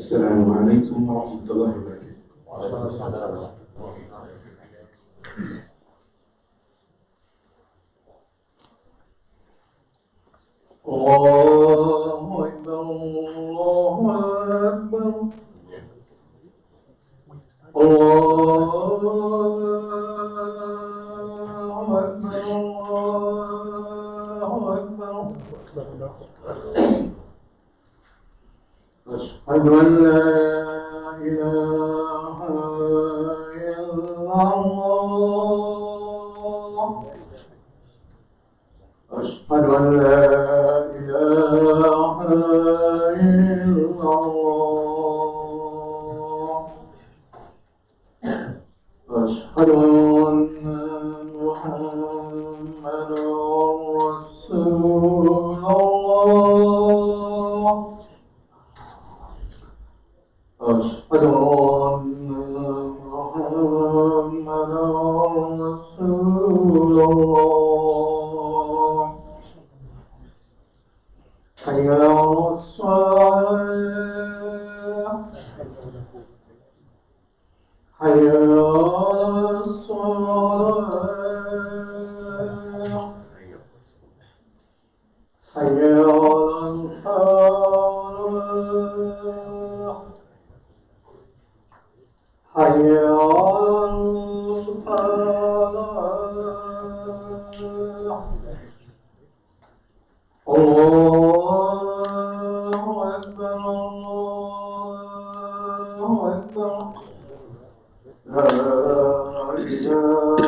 السلام عليكم ورحمة الله وبركاته. وعليكم السلام. الله أكبر الله أكبر الله أكبر الله أكبر أشهد أن لا إله إلا الله أشهد أن لا إله إلا الله أشهد أن محمدا رسول الله أشهد أن محمدا رسول الله حي على الصلاة حي على الصلاة حي على الفلاح حي على الفلاح الله أكبر الله أكبر لا إله إلا الله.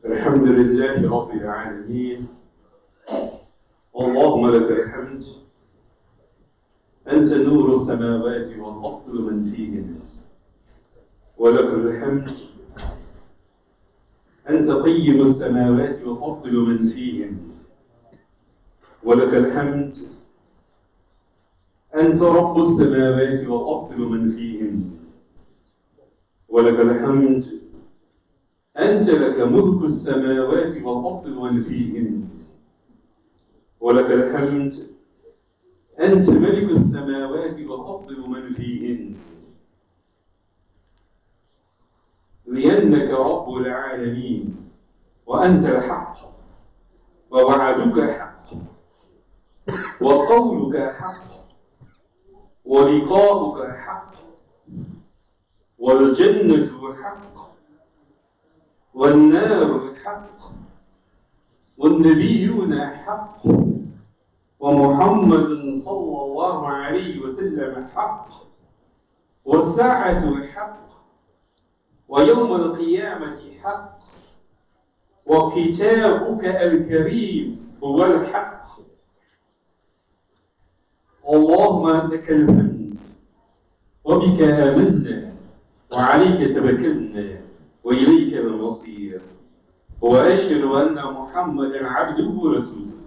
الحمد لله رب العالمين. اللهم لك الحمد، أنت نور السماوات والأرض ومن فيهن، ولك الحمد أنت قيم السماوات والأرض ومن فيهن، ولك الحمد أنت رب السماوات والأرض ومن فيهن، ولك الحمد أنت لك ملك السماوات والأرض ومن فيهن، ولك الحمد أنت ملك السماوات والأرض ومن فيهن، لأنك رب العالمين وأنت الحق، ووعدك حق، وقولك حق، ولقاؤك حق، والجنة حق، والنار حق، والنبيون حق، ومحمد صلى الله عليه وسلم حق، والساعة حق، ويوم القيامة حق، وكتابك الكريم هو الحق. اللهم لك الحمد، وبك آمنا، وعليك توكلنا، وإليك المصير. وأشهد أن محمدا عبده ورسوله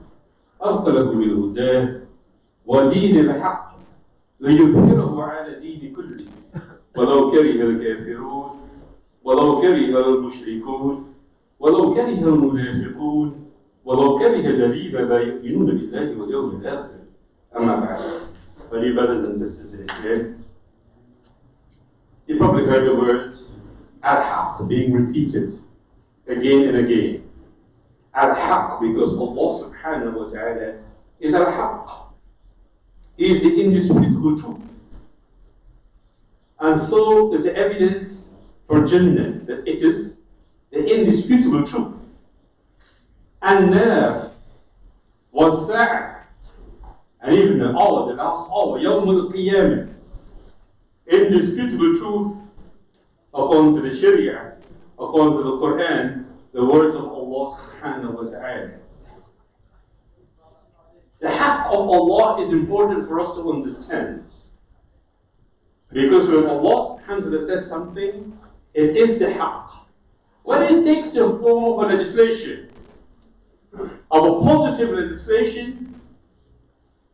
أرسله بالهدى ودين الحق ليظهره على دين كله ولو كره الكافرون ولو كره المشركون ولو كره المنافقون ولو كره الذين لا يؤمنون بالله واليوم الآخر. أما بعد, dear brothers and sisters in Islam, you probably heard the words Al-Haq being repeated again and again. Al-Haq, because Allah subhanahu wa ta'ala is Al-Haq. He is the indisputable truth. And so is the evidence for Jannah that it is the indisputable truth. And there was Sa'ah, and even the hour, the last hour, Yawm al-Qiyamah, indisputable truth according to the Sharia, according to the Quran, the words of Allah subhanahu wa ta'ala. The haqq of Allah is important for us to understand. Because when Allah subhanahu wa ta'ala says something, It is the haqq. When it takes the form of a legislation, of a positive legislation,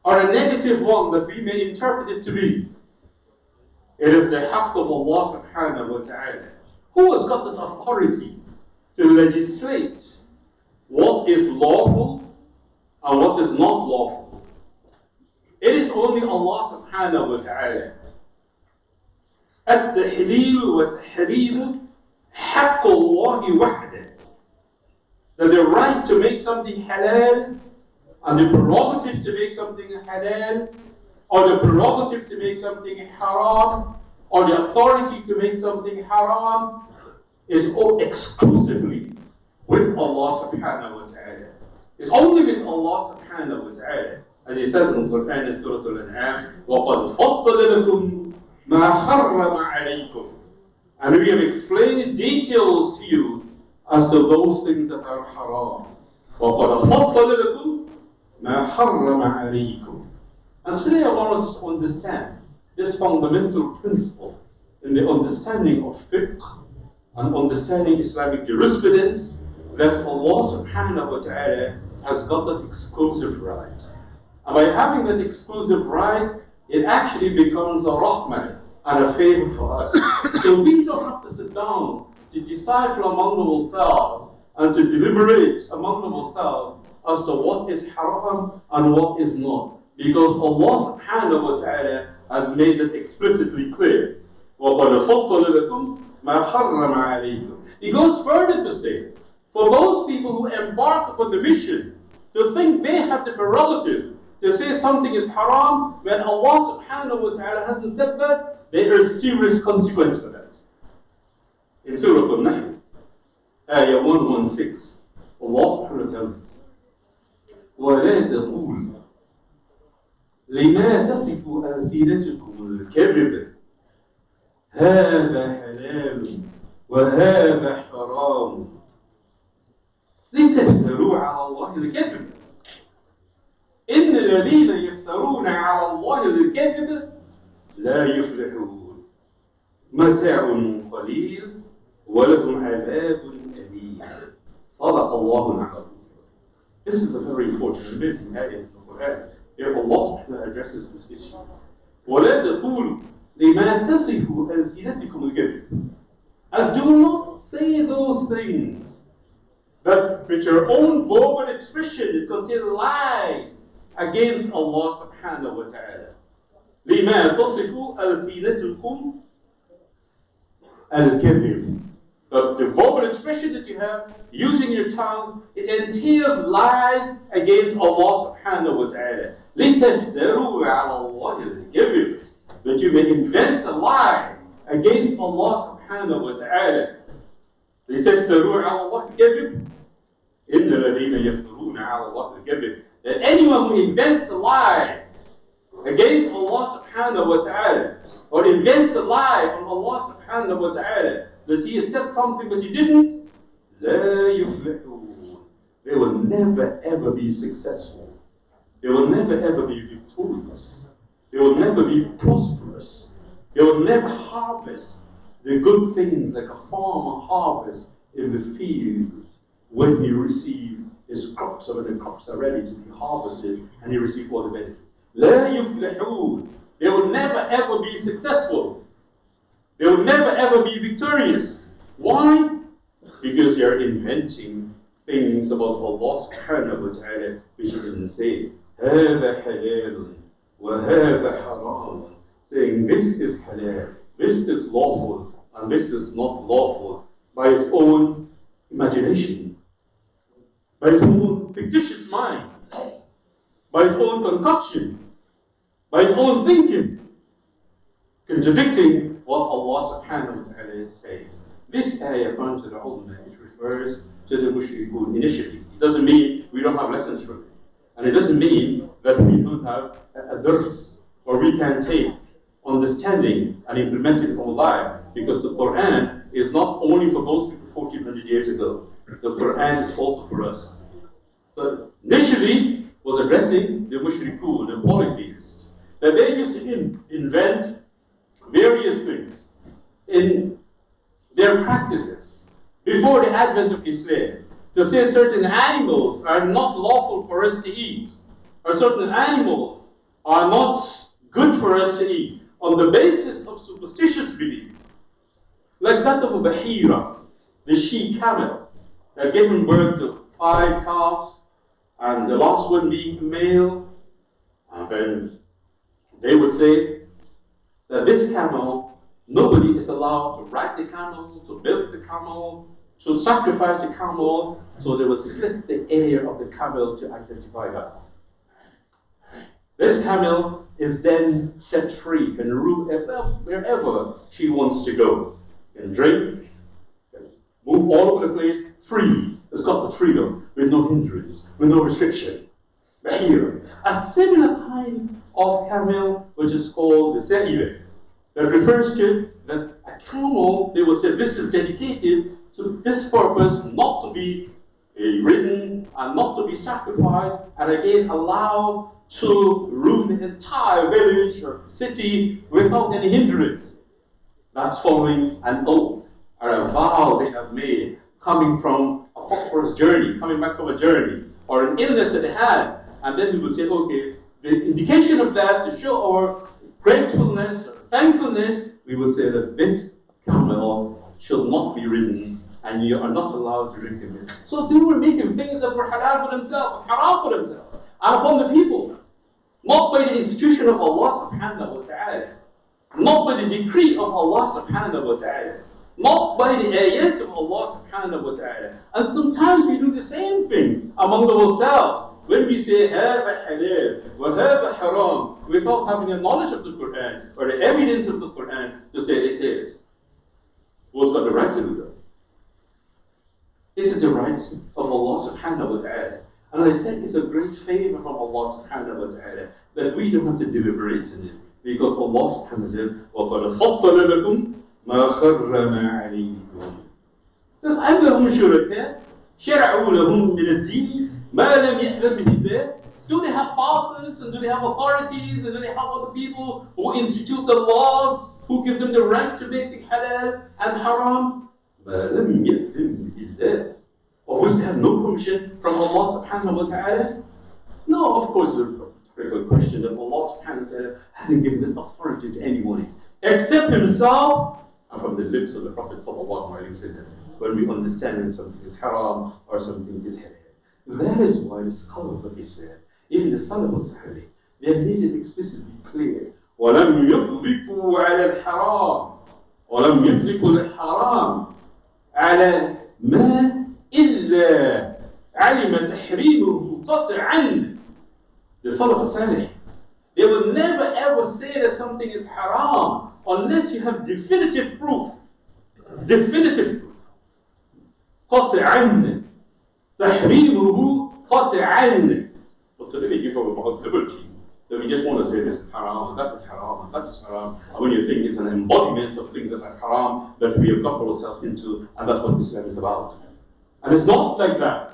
or a negative one that we may interpret it to be, it is the haqq of Allah subhanahu wa ta'ala. Who has got the authority to legislate what is lawful and what is not lawful? It is only Allah subhanahu wa ta'ala. التحليل والتحريم حق الله وحده. That the right to make something halal and the prerogative to make something halal, or the prerogative to make something haram, or the authority to make something haram, is all exclusively with Allah subhanahu wa ta'ala. It's only with Allah subhanahu wa ta'ala. As he says in the Quran in Surah Al-An'am, وَقَدْ فَصَّلَ لَكُمْ مَا حَرَّمَ عَلَيْكُمْ. And we have explained in details to you as to those things that are haram. وَقَدْ فَصَّلَ لَكُمْ مَا حَرَّمَ عَلَيْكُمْ. And today I want us to understand this fundamental principle in the understanding of fiqh and understanding Islamic jurisprudence, that Allah subhanahu wa ta'ala has got that exclusive right. And by having that exclusive right, it actually becomes a rahmah and a favor for us. So we don't have to sit down to decipher among ourselves and to deliberate among ourselves as to what is haram and what is not. Because Allah subhanahu wa ta'ala has made it explicitly clear. وَقَدْ فَصَّلَ لَكُمْ مَا حَرَّمَ عَلَيْكُمْ. He goes further to say, for those people who embark upon the mission to think they have the prerogative to say something is haram when Allah subhanahu wa ta'ala hasn't said that, there is serious consequence for that. In Surah Al-Nahl, ayah 116, Allah subhanahu wa ta'ala tells us, وَلَا تَقُولُ لما تصف ألسنتكم الكذب هذا حلال وهذا حرام لتفتروا على الله الكذب إن الذين يفترون على الله الكذب لا يفلحون متاع قليل ولهم عذاب أليم صدق الله العظيم. This is a very important amazing ayah in the Quran. Here Allah subhanahu wa ta'ala addresses this issue. وَلَا تَقُولُوا لِمَا تَصِفُ أَلْسِنَتِكُمُ الْكَذِبَ. And do not say those things that with your own verbal expression it contains lies against Allah subhanahu wa ta'ala. لِمَا تَصِفُ أَلْسِنَتِكُمْ الْكَذِبَ. But the verbal expression that you have, using your tongue, it entails lies against Allah subhanahu wa ta'ala. لِتَفْتَرُوا عَلَى اللَّهِ الْكَذِبَ. That you may invent a lie against Allah subhanahu wa ta'ala. لِتَفْتَرُوا عَلَى اللَّهِ الْكَذِبَ إِنَّ الَّذِينَ يَفْتَرُونَ عَلَى اللَّهِ الْكَذِبَ. That anyone who invents a lie against Allah subhanahu wa ta'ala, or invents a lie on Allah subhanahu wa ta'ala, that he had said something but he didn't, لا يفلحون. They will never ever be successful. They will never ever be victorious. They will never be prosperous. They will never harvest the good things like a farmer harvests in the fields when he receives his crops, or when the crops are ready to be harvested and he receives all the benefits. لا يفلحون. They will never ever be successful. They will never ever be victorious. Why? Because they are inventing things about Allah subhanahu wa ta'ala which He doesn't say. هذا حلال وهذا حرام. Saying this is halal, this is lawful, and this is not lawful by his own imagination, by his own fictitious mind, by his own concoction, by his own thinking, contradicting what Allah subhanahu wa ta'ala is saying. This ayah, according to the ulama, it refers to the mushrikun initially. It doesn't mean we don't have lessons from it. And it doesn't mean that we don't have a dars, or we can take understanding and implement it in our life. Because the Quran is not only for those people 1400 years ago. The Quran is also for us. So initially was addressing the mushrikun, the polytheists, that they used to invent various things in their practices before the advent of Islam to say certain animals are not lawful for us to eat, or certain animals are not good for us to eat, on the basis of superstitious belief, like that of a Bahira, the she camel, that given birth to 5 calves, and the last one being a male, and then they would say that this camel, nobody is allowed to ride the camel, to milk the camel, to sacrifice the camel, so they would slit the ear of the camel to identify that. This camel is then set free, can roam wherever she wants to go, can drink, can move all over the place, free. It's got the freedom, with no hindrance, with no restriction. But here, a similar kind of camel, which is called the Sa'ibah, that refers to that a camel, they will say this is dedicated to this purpose, not to be ridden and not to be sacrificed, and again allowed to roam the entire village or city without any hindrance. That's following an oath or a vow they have made, coming from a prosperous journey, coming back from a journey, or an illness that they had. And then we will say, okay, the indication of that, to show our gratefulness or thankfulness, we will say that this camel shall not be ridden, and you are not allowed to drink it. So they were making things that were halal for themselves, haram for themselves, and upon the people, not by the institution of Allah subhanahu wa ta'ala, not by the decree of Allah subhanahu wa ta'ala, not by the ayat of Allah subhanahu wa ta'ala. And sometimes we do the same thing among ourselves when we say هذا halal wa هذا haram without having a knowledge of the Quran or the evidence of the Quran to say it is. Who's got the right to do that? It is the right of Allah subhanahu wa ta'ala. And I said it's a great favor from Allah subhanahu wa ta'ala that we don't have to deliberate in it, because Allah subhanahu wa ta'ala says وَقَدْ فَصَّلَ لَكُمْ مَا خَرَّمَ عَلَيْكُمْ. Thus, أَمْ لَهُمْ شُرَكَاء شَرَعُوا لَهُمْ مِنَ الدِّينِ مَا لَمْ يَأْذَنْ بِهِ اللَّهُ. Do they have partners, and do they have authorities, and do they have other people who institute the laws, who give them the right to make the halal and haram? مَا لَمْ يَأْذَنْ بِهِ اللَّهُ. Of which they have no permission from Allah subhanahu wa ta'ala? No, of course, it's a critical question that Allah subhanahu wa ta'ala hasn't given that authority to anyone except Himself and from the lips of the Prophet sallallahu alayhi wa sallam, when we understand when something is haram or something is halal. That is why the scholars of Islam, even the Salaf al-Sahih, they have made it explicitly clear. وَلَمْ يُطْلِقُوا عَلَى الْحَرَامِ وَلَمْ يُطْلِقُوا الْحَرَامِ عَلَى مَا إِلَّا عَلِمَ تَحْرِيمُهُ قَطْعًا. The Salaf al-Salih, they will never ever say that something is haram unless you have definitive proof. Definitive proof. قَطْعًا. تَحْرِيمُهُ قَطْعًا. But today we give about liberty. That we just want to say this is haram, and that is haram, and that is haram. And when you think it's an embodiment of things that are haram, that we have got ourselves into, and that's what Islam is about. And it's not like that.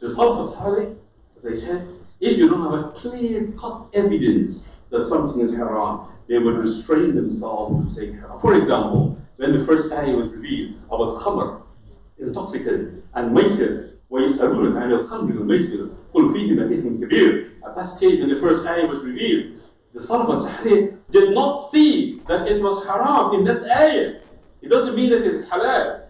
The Salaf al-Salih, as I said, if you don't have a clear-cut evidence that something is haram, they would restrain themselves from saying haram. For example, when the first ayah was revealed about khamr, intoxicant, and maisir, وَيَسْأَلُونَكَ عَنِ الْخَمْرِ وَالْمَيْسِرِ قُلْ فِيهِمَا إِثْمٌ كَبِيرٌ. At that stage, when the first ayah was revealed, the Salaf al-Sahih did not see that it was haram in that ayah. It doesn't mean that it's halal.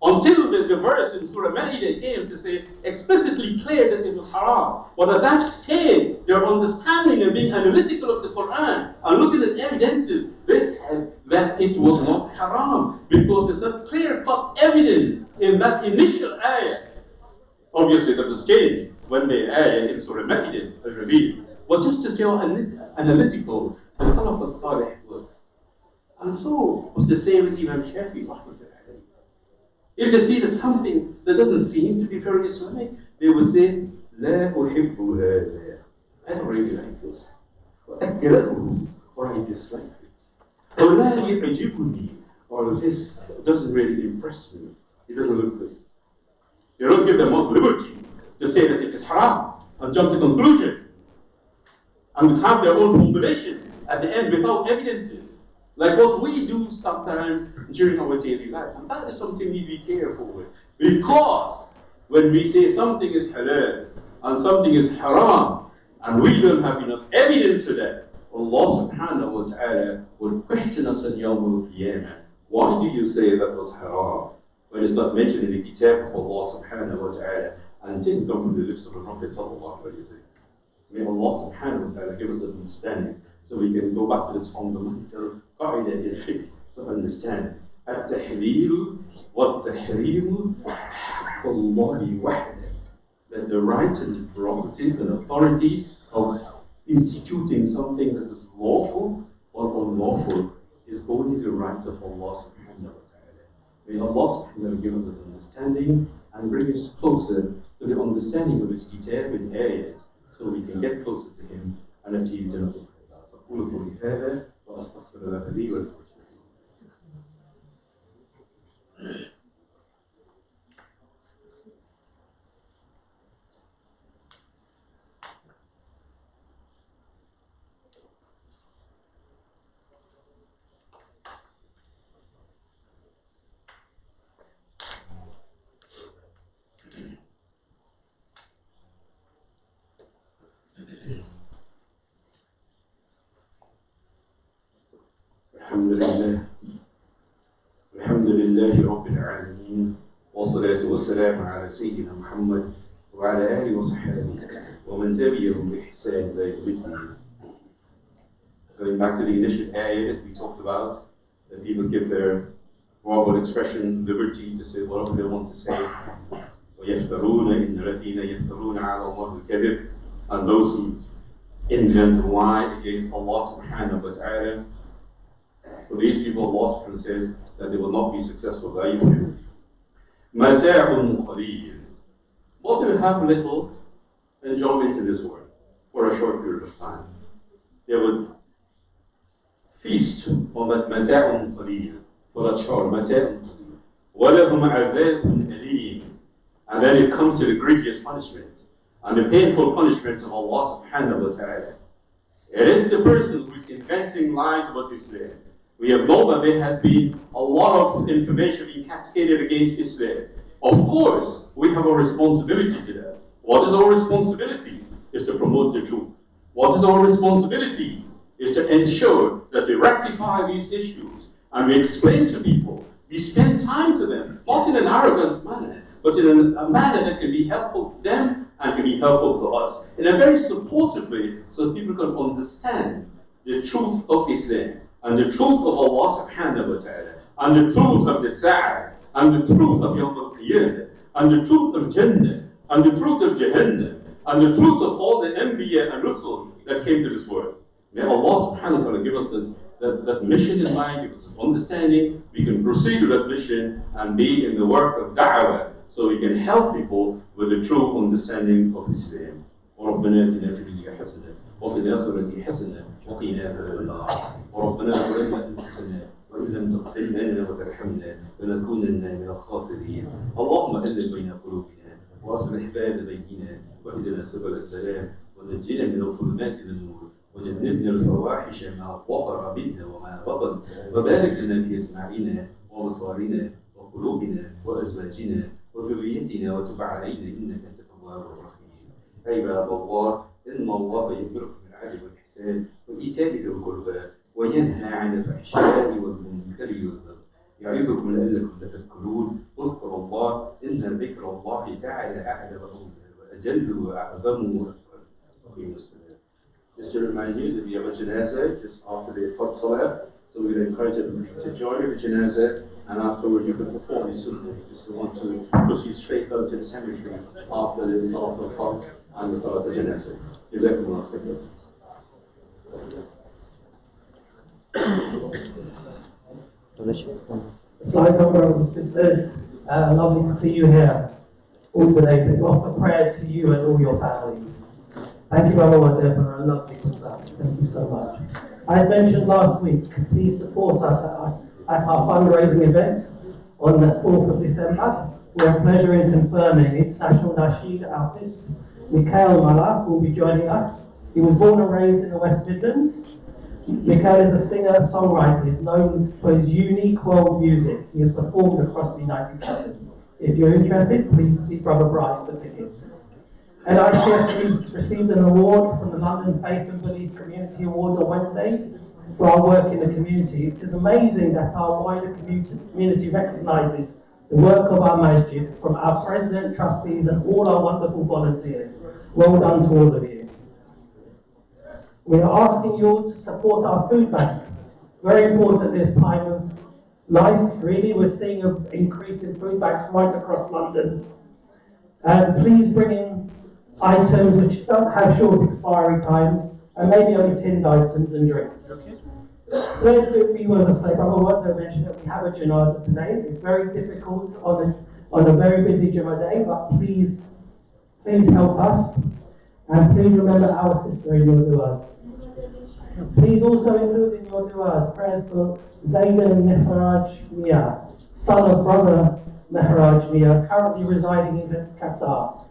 Until the verse in Surah Ma'idah came to say explicitly clear that it was haram. But at that stage, their understanding and being analytical of the Quran and looking at evidences, they said that it was not haram because there's a clear-cut evidence in that initial ayah. Obviously, that was changed when the ayah in Surah Ma'idah was revealed. But just to show how analytical the Salaf al-Salih was. And so was the same with Imam Shafi. If they see that something that doesn't seem to be very Islamic, they would say, لا أحب هذا. I don't really like this. وأكرهه, or I dislike it. Or لا يعجبني, or this doesn't really impress me. It doesn't look good. You don't give them much liberty to say that it is haram and jump to conclusion and have their own formulation at the end without evidences. Like what we do sometimes during our daily life. And that is something we be careful with. Because when we say something is halal and something is haram, and we don't have enough evidence for that, Allah subhanahu wa ta'ala will question us on Yawm al-Qiyamah. Why do you say that was haram? When it's not mentioned in the kitab of Allah subhanahu wa ta'ala and it didn't come from the lips of the Prophet sallallahu alayhi wa sallam. May Allah subhanahu wa ta'ala give us an understanding so we can go back to this fundamental qaida in fiqh to understand التحليل والتحريم حق الله وحده. That the right and the prerogative and authority of instituting something that is lawful or unlawful is only the right of Allah subhanahu wa ta'ala. May Allah subhanahu wa ta'ala give us an understanding and bring us closer to the understanding of His kitab and ayat so we can get closer to Him and achieve the Jannah. أقول قولي هذا وأستغفر الله لي ولكم. الحمد لله رب العالمين والصلاة والسلام على سيدنا محمد وعلى آله وصحبه ومن تبعهم بإحسان إلى يوم الدين. Going back to the initial ayah that we talked about, that people give their verbal expression liberty to say whatever they want to say. وَيَفْتَرُونَ إِنَّ الَّذِينَ يَفْتَرُونَ عَلَى اللَّهِ الْكَذِبَ. And those who invent a lie against Allah subhanahu wa ta'ala, for these people, Allah subhanahu wa ta'ala says that they will not be successful. مَتَاعٌ قَلِيلٌ. Most will have little enjoyment in this world for a short period of time. They would feast on that مَتَاعٌ قَلِيلٌ for that short مَتَاعٌ قَلِيلٌ. وَلَهُمْ عَذَابٌ أَلِيمٌ. And then it comes to the grievous punishment and the painful punishment of Allah subhanahu wa ta'ala. It is the person who is inventing lies about Islam. We have known that there has been a lot of information being cascaded against Islam. Of course, we have a responsibility to that. What is our responsibility? Is to promote the truth. What is our responsibility? Is to ensure that we rectify these issues and we explain to people. We spend time to them, not in an arrogant manner, but in a manner that can be helpful to them and can be helpful to us. In a very supportive way, so people can understand the truth of Islam, and the truth of Allah subhanahu wa ta'ala, and the truth of the Sa'ah, and the truth of Yawm al-Qiyamah, and the truth of Jannah, and the truth of Jahannam, and the truth of all the Anbiya and Rusul that came to this world. May Allah subhanahu wa ta'ala give us that mission in mind, give us understanding. We can proceed with that mission and be in the work of da'wah, so we can help people with the true understanding of Islam. وربنا آتنا في الدنيا حسنة وفي الآخرة حسنة وقنا عذاب النار وربنا ظلمنا أنفسنا وإن لم تغفر لنا وترحمنا لنكونن من الخاسرين. اللهم ألف بين قلوبنا وأصلح ذات بيننا واهدنا سبل السلام ونجنا من الظلمات إلى النور وجنبنا الفواحش ما ظهر منا وما بطن وبارك لنا في أسماعنا وأبصارنا وقلوبنا وأزواجنا وذريتنا وتب علينا إنك أنت التواب الرحيم. عباد الله إن الله يأمركم بالعدل والإحسان وإيتاء ذي القربى وينهى عن الفحشاء والمنكر والبغي يعظكم لعلكم تذكرون. اذكروا الله إن ذكر الله تعالى أعلى وأجل وأعظم وأكبر. أقيموا الصلاة. Just to remind you that we have a janazah just after the Fard Salah, so we will encourage everybody to join the janazah, and afterwards you can perform the sunnah if you want to proceed straight out to the cemetery after the Salah of Fard and the Salah of the janazah. Jazakumullah khairan. Assalamualaikum brothers and sisters. Lovely to see you here all today. Please offer prayers to you and all your families. Thank you, Brother Wazir, for a lovely Islam. Thank you so much. As mentioned last week, please support us at our fundraising event on the 4th of December. We have pleasure in confirming international Nasheed artist Mikhail Malak will be joining us. He was born and raised in the West Midlands. Mikhail is a singer-songwriter. He's known for his unique world music. He has performed across the United Kingdom. If you're interested, please see Brother Brian for tickets. LICS received an award from the London Faith and Belief Community Awards on Wednesday for our work in the community. It is amazing that our wider community recognises the work of our masjid, from our president, trustees and all our wonderful volunteers. Well done to all of you. We are asking you all to support our food bank. Very important this time of life, really. We're seeing an increase in food banks right across London. And please bring in items which don't have short expiry times, and maybe only tinned items and drinks. Please be with us today. Brother also mentioned that we have a janazah today. It's very difficult on a very busy Jummah day, but please help us. And please remember our sister in your du'as. Please also include in your du'as prayers for Zaydan Mehraj Mia, son of brother Mehraj Mia, currently residing in Qatar.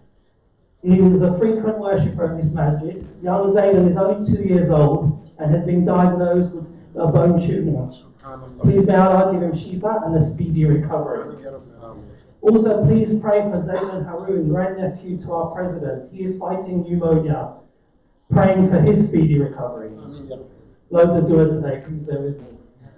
He is a frequent worshipper of this masjid. Young Zaydan is only 2 years old and has been diagnosed with a bone tumour. Please may Allah give him shifa and a speedy recovery. Also, please pray for Zaydan Haroon, grandnephew to our president. He is fighting pneumonia. Praying for his speedy recovery. Loads of du'as today, please bear with me.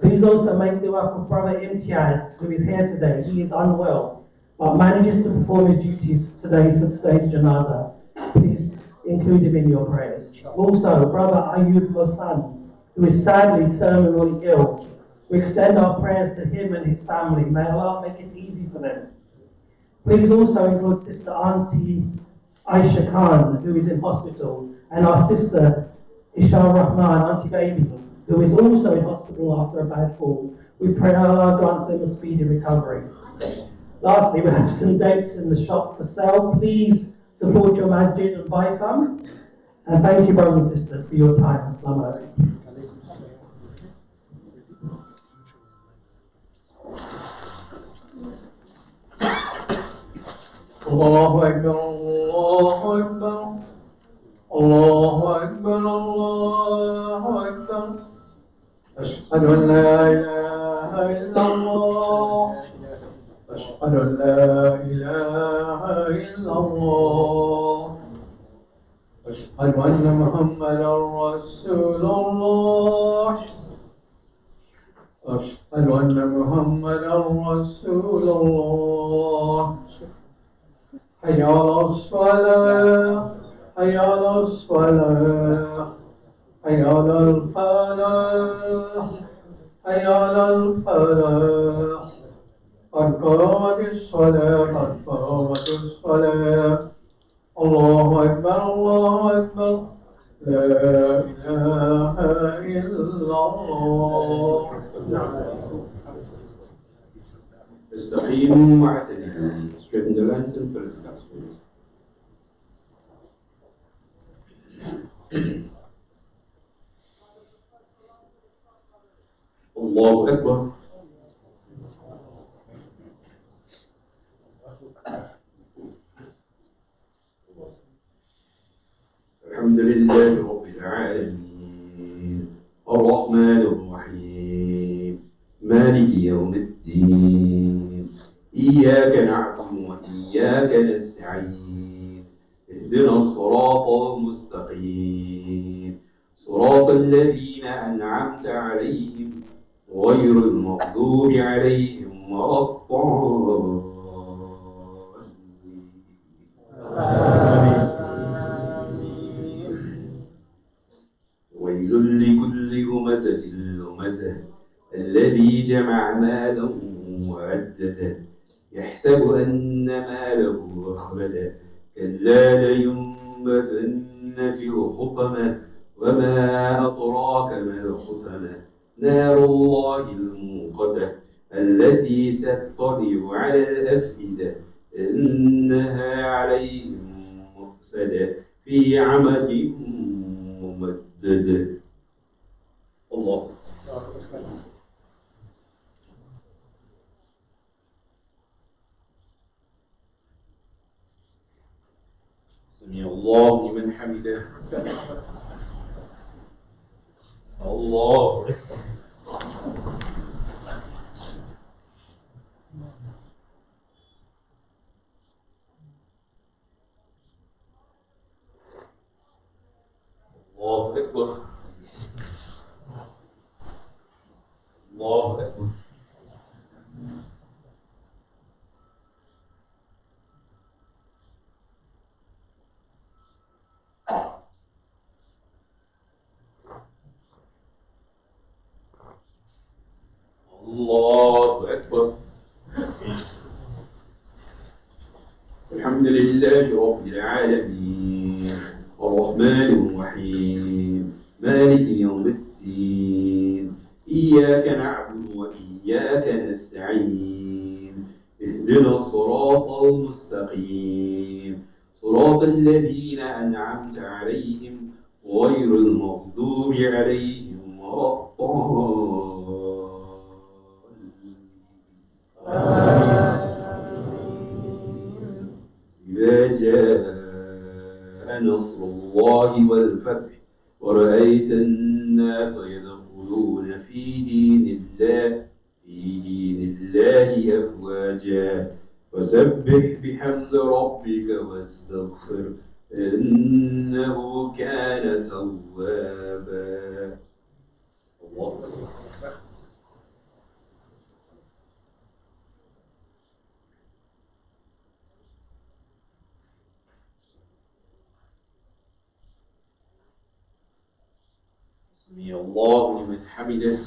Please also make dua for Brother Imtiaz, who is here today. He is unwell, but manages to perform his duties today for today's janazah. Please include him in your prayers. Also, Brother Ayub Losan, who is sadly terminally ill. We extend our prayers to him and his family. May Allah make it easy for them. Please also include Sister Auntie Aisha Khan, who is in hospital, and our sister Isha Rahman, Auntie Baby, who is also in hospital after a bad fall. We pray Allah grants them a speedy recovery. Lastly, we have some dates in the shop for sale. Please support your masjid and buy some. And thank you, brothers and sisters, for your time. Assalamu alaikum. Allahu Akbar, Allahu Akbar, Allahu Akbar, Allahu Akbar. Ashhadu an la ilaha illallah. Ashhadu an la ilaha illallah. Ashhadu anna Muhammadan Rasulullah. أشهد أن محمدا رسول الله. حي على الصلاة، حي على الصلاة، حي على الفلاح، حي على الفلاح. قد قامت الصلاة، قد قامت الصلاة. الله أكبر، الله أكبر. لا إله إلا الله. استقيموا واعتدلوا. Straighten the lens and fill the gospels. الله أكبر. الحمد لله رب العالمين الرحمن الرحيم مالك يوم الدين إياك نعبد وإياك نستعين اهدنا الصراط المستقيم صراط الذين أنعمت عليهم غير المغضوب عليهم ولا الضالين. ويل لكل همزة لمزة الذي جمع مالا وعدده يحسب أن ماله أخلده كلا لينبذن في الحطمة وما أدراك ما الحطمة نار الله الموقدة التي تطلع على الأفئدة إنها عليهم مؤصدة في عمد ممدد. الله سمع الله لمن حمده. الله أكبر. الله أكبر. الله أكبر. الله أكبر. الحمد لله رب العالمين الرحمن الرحيم مالك يوم الدين إياك نعبد وإياك نستعين اهدنا الصراط المستقيم صراط الذين أنعمت عليهم غير المغضوب عليهم ولا الضالين. إذا جاء نصر الله والفتح ورأيت الناس يدخلون في دين الله أفواجا فسبح بحمد ربك واستغفر إنه كان توابا. الله أكبر. سمع الله لمن حمده.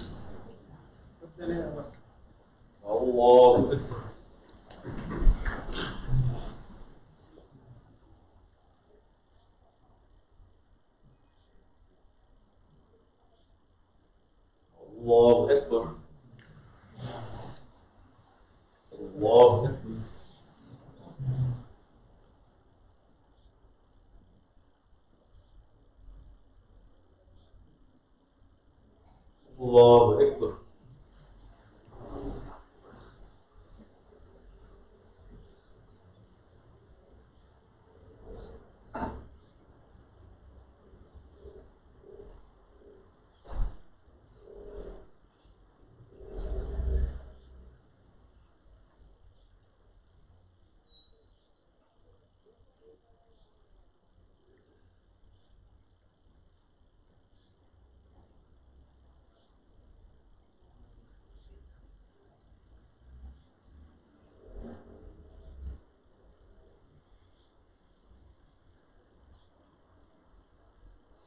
الله أكبر. الله أكبر. الله أكبر. الله أكبر.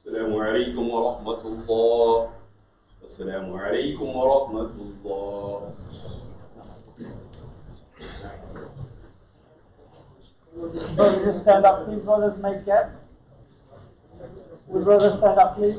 السلام عليكم ورحمة الله. السلام عليكم ورحمة الله. Brothers, just stand up, please. Brothers, make gap. Would brothers stand up, please?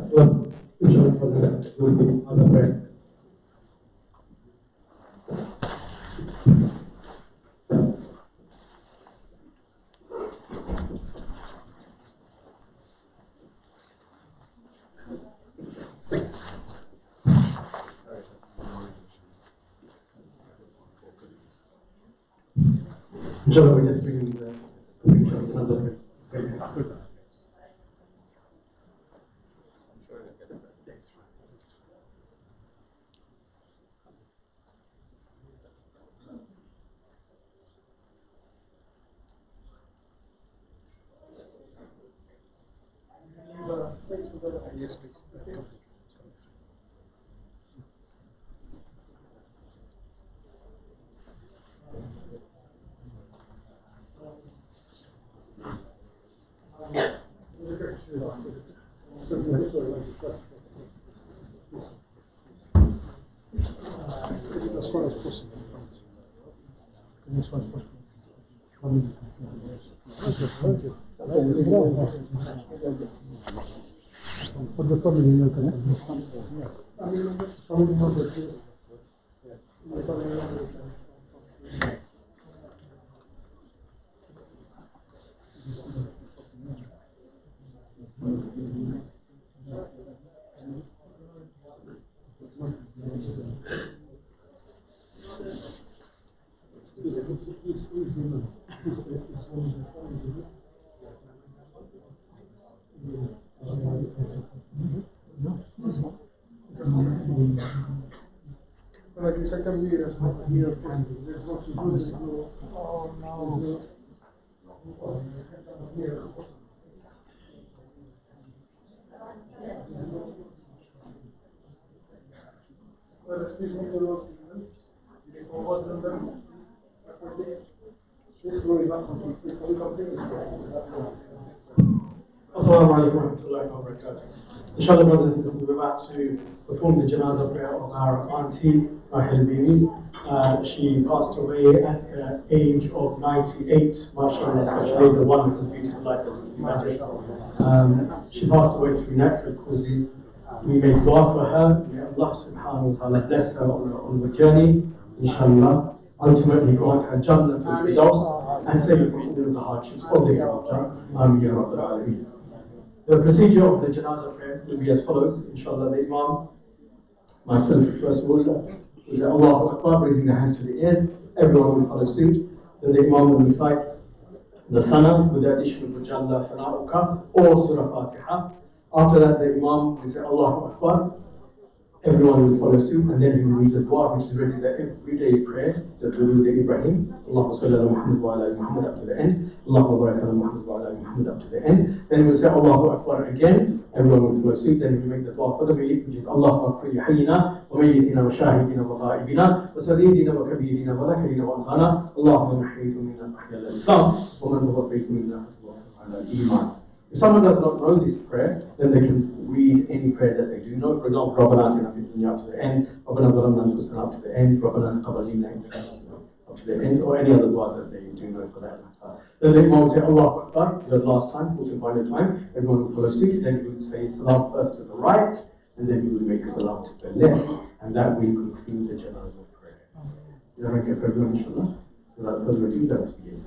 Well, each of the brothers will be as a prayer. Inshallah, we just bring the picture of another prayer. Yes, please. As far as possible. This one first. Assalamu alaikum wa rahmatullahi wa barakatuh. Inshallah, brothers and sisters, we're about to perform the janazah prayer of our auntie, Rahel Bibi. She passed away at the age of 98, mashallah, such a wonderful, beautiful life as you can imagine. She passed away through natural causes. We make dua for her. May Allah subhanahu wa ta'ala bless her on the journey, inshallah. Ultimately grant her Jummah to Firdaus and save her from all of the hardships of the hereafter. Ameen ya Rabbal Alameen. The procedure of the janazah prayer will be as follows. Inshallah, the Imam, myself, first of all, will say Allahu Akbar, raising the hands to the ears. Everyone will follow suit. Then the Imam will recite the Sana with the addition of the Jalla Sana'uka or Surah Fatiha. After that, the Imam will say Allahu Akbar. Everyone will follow suit, and then he will read the dua, which is really the everyday prayer that we do the Ibrahim. Allahumma salli ala Muhammad wa ala Muhammad up to the end. Allahumma barak ala Muhammad wa ala Muhammad up to the end. Then we'll say Allahu Akbar again. Everyone will follow suit. Then we make the dua for the mayyit, which is Allahumma akfir hayyina wa mayyitina wa shahidina wa ghaibina wa saghirina wa kabirina wa dhakarina wa unthana. Allahumma man ahyayta minna fahya al-Islam wa man tawaffayta minna fatawaffa ala al-Iman. If someone does not know this prayer, then they can read any prayer that they do know. For example, Rabbana atina fid dunya up to the end, Rabbana zalamna anfusana up to the end, Rabbana taqabbal minna up to the end, or any other dua that they do know for that matter. Then the Imam will say Allahu Akbar, the last time, also final time. Everyone will follow suit. Then he will say salam first to the right, and then he will make salam to the left, and that will conclude the janazah prayer. Is that okay for everyone, inshallah? So without further ado, let us begin.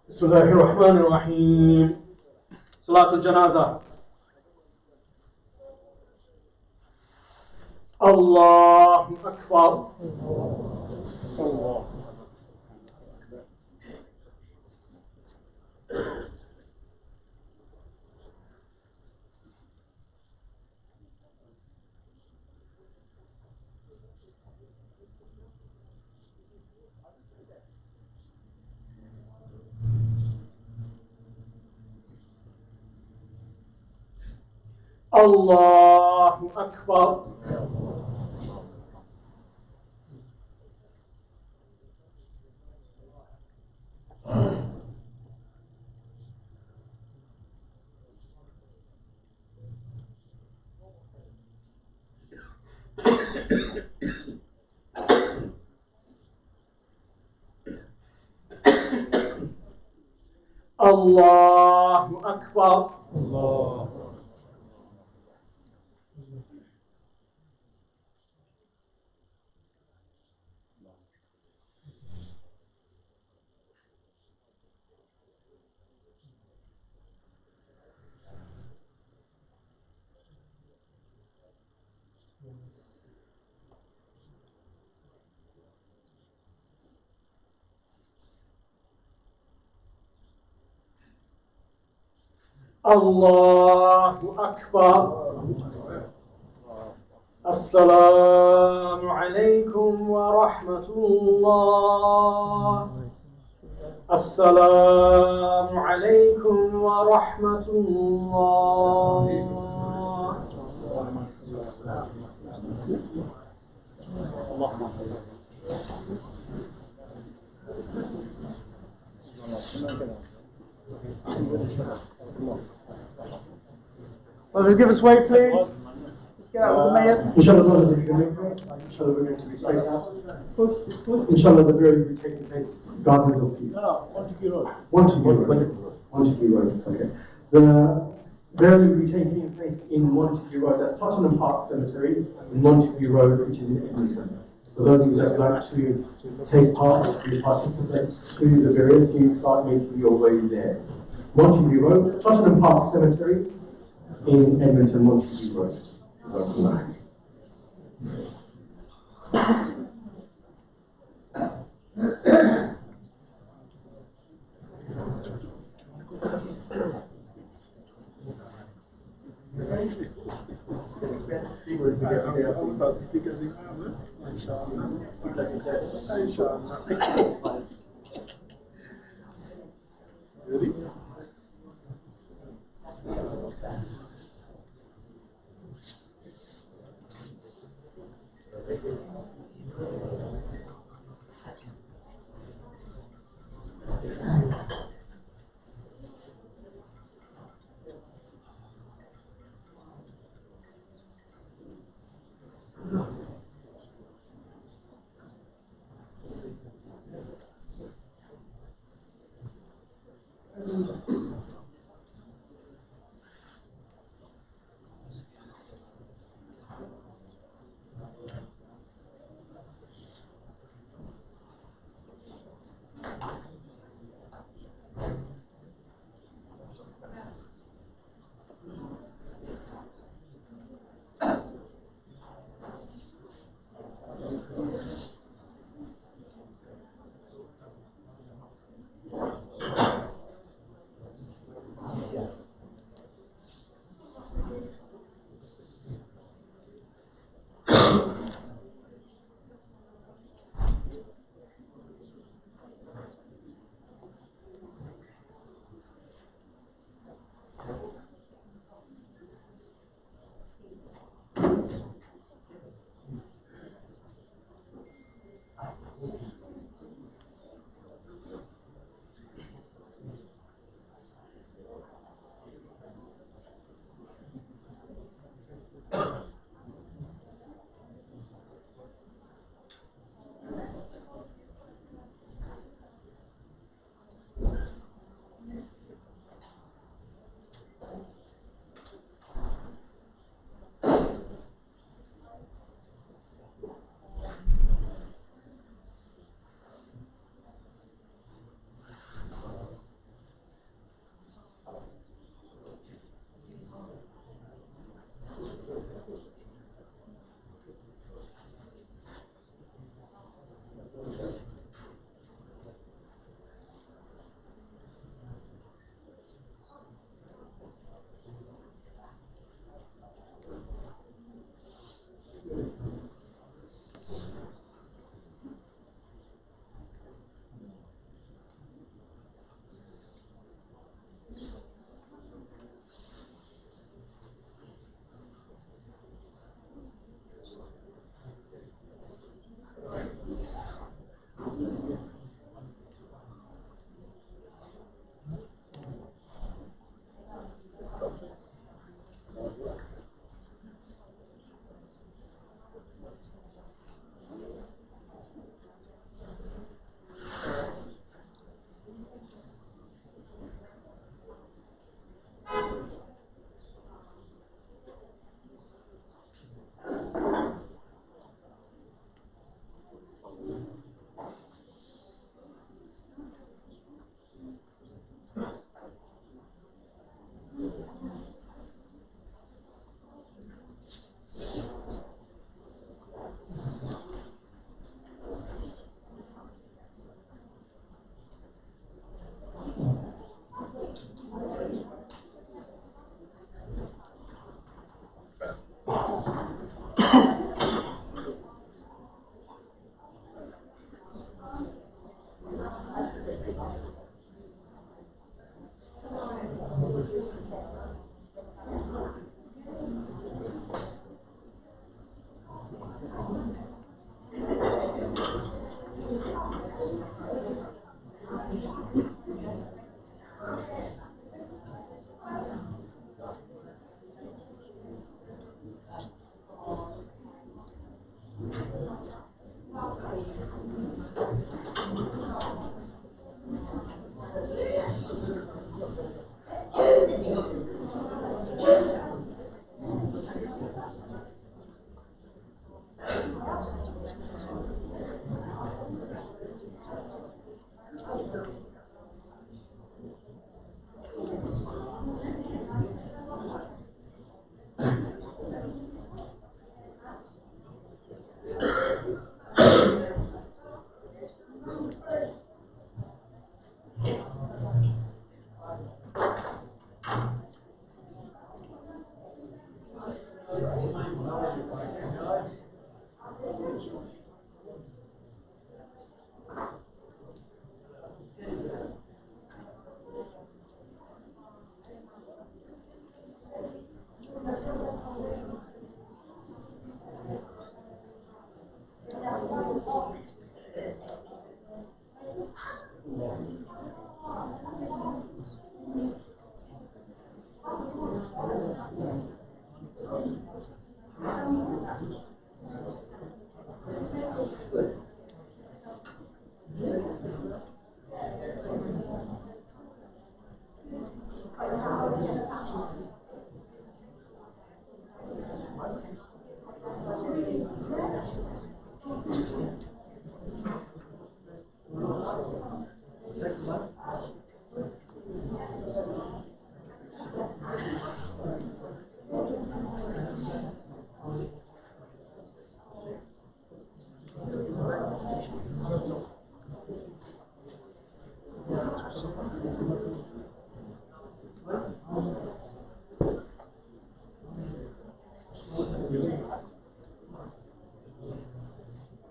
بسم الله الرحمن الرحيم. صلاة الجنازة. الله أكبر. الله. الله أكبر. الله أكبر. الله. الله أكبر. السلام عليكم ورحمة الله. السلام عليكم ورحمة الله. Well, give us way, please. Get out with the mayor. Inshallah, brothers, if you can move for us. Inshallah, we're going to be straight out. Push. Inshallah, the burial will be taking place Gardens of Peace. No, Montague Road. Montague Road, okay. The burial will be taking place in Montague Road. That's Tottenham Park Cemetery in Montague Road, which is in Edmonton. So those of you that would like to take part and participate to the burial, please start making your way there. Montague Road, Tottenham Park Cemetery in Edmonton, Montague Road. Ready?